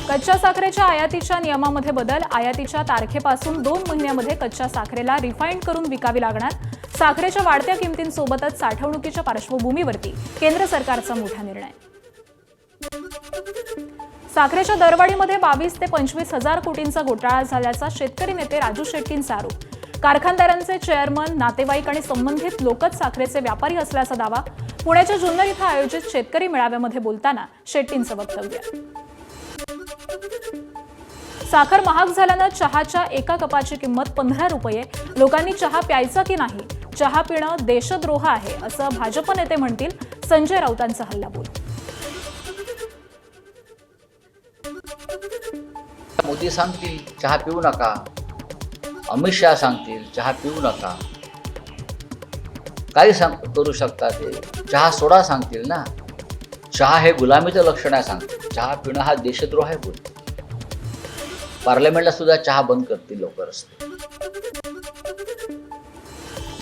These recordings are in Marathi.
कच्च्या साखरेच्या आयातीच्या नियमामध्ये बदल. आयातीच्या तारखेपासून 2 महिन्यामध्ये कच्च्या साखरेला रिफाईंड करून विकावी लागणार. साखरेच्या वाढत्या किमतींसोबतच साठवणुकीच्या पार्श्वभूमीवरती केंद्र सरकारचा मोठा निर्णय. साखरेच्या दरवाढीमध्ये 22 ते 25 हजार कोटींचा घोटाळा झाल्याचा शेतकरी नेते राजू शेट्टींचा आरोप. कारखानदारांचे चेअरमन, नातेवाईक आणि संबंधित लोकच साखरेचे व्यापारी असल्याचा दावा. पुण्याच्या जुन्नर इथं आयोजित शेतकरी मेळाव्यामध्ये बोलताना शेट्टींचं वक्तव्य. साखर महाग झाल्यानं चहाच्या एका कपाची किंमत 15 रुपये. लोकांनी चहा प्यायचा की नाही? चहा पिणं देशद्रोह आहे असं भाजप नेते म्हणतील. संजय राऊतांचा हल्लाबोल. मोदी सांगतील चहा पिऊ नका, अमित शहा सांगतील चहा पिऊ नका, काही करू शकता ते, चहा सोडा सांगतील ना. चहा हे गुलामीचं लक्षण आहे सांगतील. चहा पिणं हा देशद्रोह आहे बोल. पार्लमेंटला सुद्धा चहा बंद करतील लवकरच.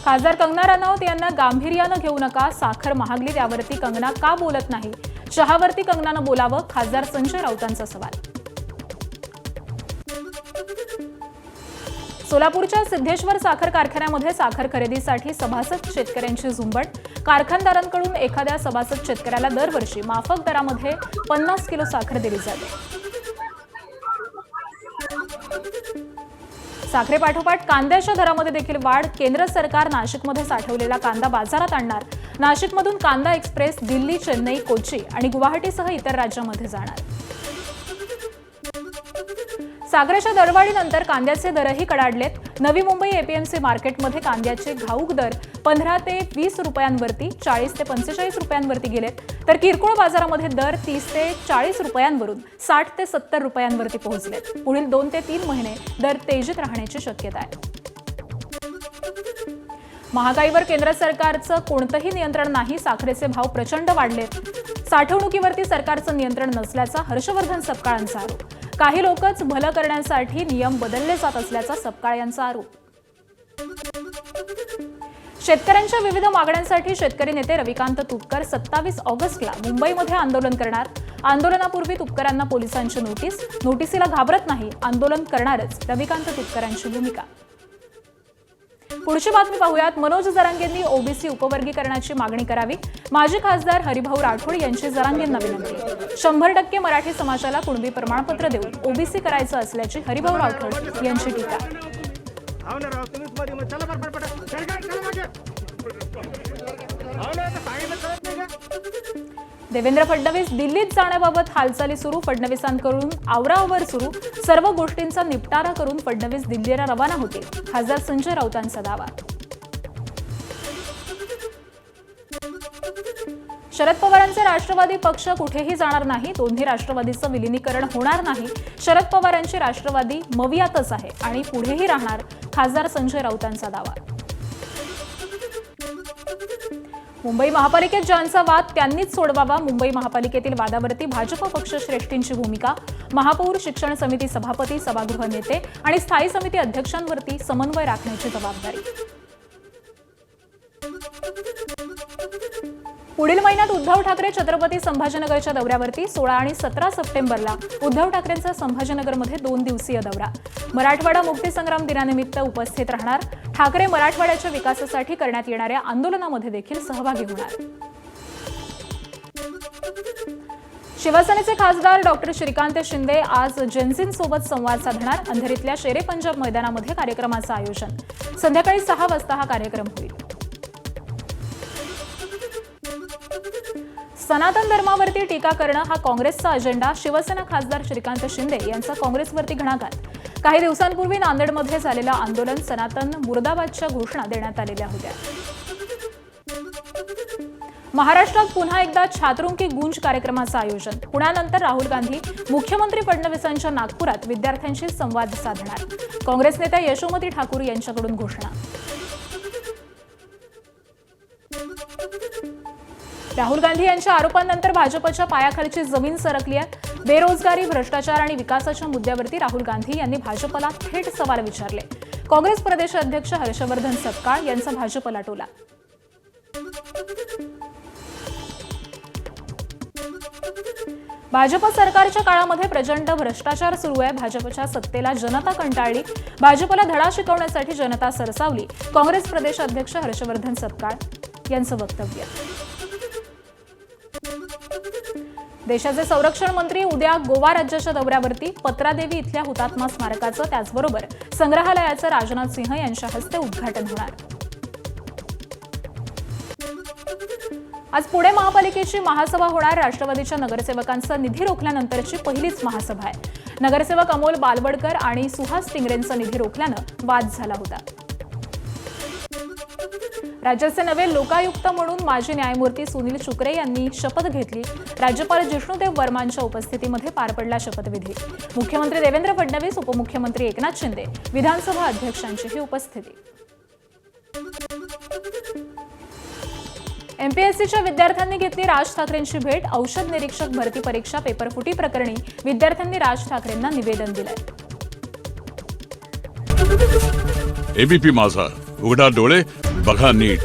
खासदार कंगना रनौत यांना गांभीर्यानं घेऊ नका. साखर महागली त्यावरती कंगना का बोलत नाही? चहावरती कंगनानं बोलावं. खासदार संजय राऊतांचा सवाल. सोलापूरच्या सिद्धेश्वर साखर कारखान्यामध्ये साखर खरेदीसाठी सभासद शेतकऱ्यांची झुंबड. कारखानदारांकडून एखाद्या सभासद शेतकऱ्याला दरवर्षी माफक दरामध्ये 50 किलो साखर दिली जाते. साखरेपाठोपाठ कांद्याच्या दरामध्ये देखील वाढ. केंद्र सरकार नाशिकमध्ये साठवलेला कांदा बाजारात आणणार. नाशिकमधून कांदा एक्सप्रेस दिल्ली, चेन्नई, कोची आणि गुवाहाटीसह इतर राज्यांमध्ये जाणार. साखरेच्या दरवाढीनंतर कांद्याचे दरही कडाडलेत. नवी मुंबई एपीएमसी मार्केटमध्ये कांद्याचे घाऊक दर 15 ते 20 रुपयांवरती 40 ते 45 रुपयांवरती गेलेत. तर किरकोळ बाजारामध्ये दर 30 ते 40 रुपयांवरून 60 ते 70 रुपयांवरती पोहोचलेत. पुढील 2 ते 3 महिने दर तेजीत राहण्याची शक्यता आहे. महागाईवर केंद्र सरकारचं कोणतंही नियंत्रण नाही. साखरेचे भाव प्रचंड वाढलेत. साठवणुकीवरती सरकारचं नियंत्रण नसल्याचा हर्षवर्धन सपकाळांचा आरोप. काही लोकच भलं करण्यासाठी नियम बदलले जात असल्याचा सपकाळ यांचा आरोप. शेतकऱ्यांच्या विविध मागण्यांसाठी शेतकरी नेते रविकांत तुपकर 27 ऑगस्टला मुंबईमध्ये आंदोलन करणार. आंदोलनापूर्वी तुपकरांना पोलिसांची नोटीस. नोटीसीला घाबरत नाही, आंदोलन करणारच, रविकांत तुपकरांची भूमिका. पुढची बातमी पाहूयात. मनोज जरांगेंनी ओबीसी उपवर्गीकरणाची मागणी करावी. माजी खासदार हरिभाऊ राठोड यांची जरांगेंना विनंती. 100% मराठी समाजाला कुणबी प्रमाणपत्र देऊन ओबीसी करायचं असल्याची हरिभाऊ राठोड यांची टीका. देवेंद्र फडणवीस दिल्लीत जाण्याबाबत हालचाली सुरू. फडणवीसांकडून आवराआवर सुरू. सर्व गोष्टींचा निपटारा करून फडणवीस दिल्लीला रवाना होतील. खासदार संजय राऊतांचा दावा. शरद पवारांचे राष्ट्रवादी पक्ष कुठेही जाणार नाही. दोन्ही राष्ट्रवादीचं विलिनीकरण होणार नाही. शरद पवारांची राष्ट्रवादी मवियातच आहे आणि पुढेही राहणार. खासदार संजय राऊतांचा दावा. मुंबई महापालिकेत ज्यांचा वाद त्यांनीच सोडवावा. मुंबई महापालिकेतील वादावरती भाजप पक्षश्रेष्ठींची भूमिका. महापौर, शिक्षण समिती सभापती, सभागृह नेते आणि स्थायी समिती अध्यक्षांवरती समन्वय राखण्याची जबाबदारी. पुढील महिन्यात उद्धव ठाकरे छत्रपती संभाजीनगरच्या दौऱ्यावरती. 16 आणि 17 सप्टेंबरला उद्धव ठाकरेंचा संभाजीनगरमध्ये 2 दिवसीय दौरा. मराठवाडा मुक्तीसंग्राम दिनानिमित्त उपस्थित राहणार. ठाकरे मराठवाड्याच्या विकासासाठी करण्यात येणाऱ्या आंदोलनामध्ये देखील सहभागी होणार. शिवसेनेचे खासदार डॉक्टर श्रीकांत शिंदे आज जेन्सिनसोबत संवाद साधणार. अंधेरीतल्या शेरे पंजाब मैदानामध्ये कार्यक्रमाचं आयोजन. संध्याकाळी 6 वाजता हा कार्यक्रम होईल. सनातन धर्मावरती टीका करणं हा काँग्रेसचा अजेंडा. शिवसेना खासदार श्रीकांत शिंदे यांचा काँग्रेसवरती घणाघात. काही दिवसांपूर्वी नांदेडमध्ये झालेलं आंदोलन सनातन मुर्दाबादच्या घोषणा देण्यात आलेल्या होत्या. महाराष्ट्रात पुन्हा एकदा छात्रों की गूंज कार्यक्रमाचं आयोजन. पुण्यानंतर राहुल गांधी मुख्यमंत्री फडणवीसांच्या नागपुरात विद्यार्थ्यांशी संवाद साधणार. काँग्रेस नेत्या यशोमती ठाकूर यांच्याकडून घोषणा. राहुल गांधी यांच्या आरोपांनंतर भाजपच्या पायाखालची जमीन सरकली आहे. बेरोजगारी, भ्रष्टाचार आणि विकासाच्या मुद्द्यावरती राहुल गांधी यांनी भाजपला थेट सवाल विचारले. काँग्रेस प्रदेश अध्यक्ष हर्षवर्धन सपकाळ यांचा भाजपला टोला. भाजप सरकारच्या काळामध्ये प्रचंड भ्रष्टाचार सुरू आहे. भाजपच्या सत्तेला जनता कंटाळली. भाजपला धडा शिकवण्यासाठी जनता सरसावली. काँग्रेस प्रदेशाध्यक्ष हर्षवर्धन सपकाळ यांचं वक्तव्य. देशाचे संरक्षण मंत्री उद्या गोवा राज्याच्या दौऱ्यावरती. पत्रादेवी इथल्या हुतात्मा स्मारकाचं त्याचबरोबर संग्रहालयाचं राजनाथ सिंह यांच्या हस्ते उद्घाटन होणार. आज पुणे महापालिकेची महासभा होणार. राष्ट्रवादीच्या नगरसेवकांचा निधी रोखल्यानंतरची पहिलीच महासभा आहे. नगरसेवक अमोल बालवडकर आणि सुहास टिंगरेंचा निधी रोखल्यानं वाद झाला होता. राज्याचे नवे लोकायुक्त म्हणून माजी न्यायमूर्ती सुनील शुक्रे यांनी शपथ घेतली. राज्यपाल जिष्णुदेव वर्मांच्या उपस्थितीमध्ये पार पडला शपथविधी. मुख्यमंत्री देवेंद्र फडणवीस, उपमुख्यमंत्री एकनाथ शिंदे, विधानसभा अध्यक्षांचीही उपस्थिती. एमपीएससीच्या विद्यार्थ्यांनी घेतली राज ठाकरेंची भेट. औषध निरीक्षक भरती परीक्षा पेपरफुटी प्रकरणी विद्यार्थ्यांनी राज ठाकरेंना निवेदन दिलंय. एबीपी माझा, उघडा डोळे बघा नीट.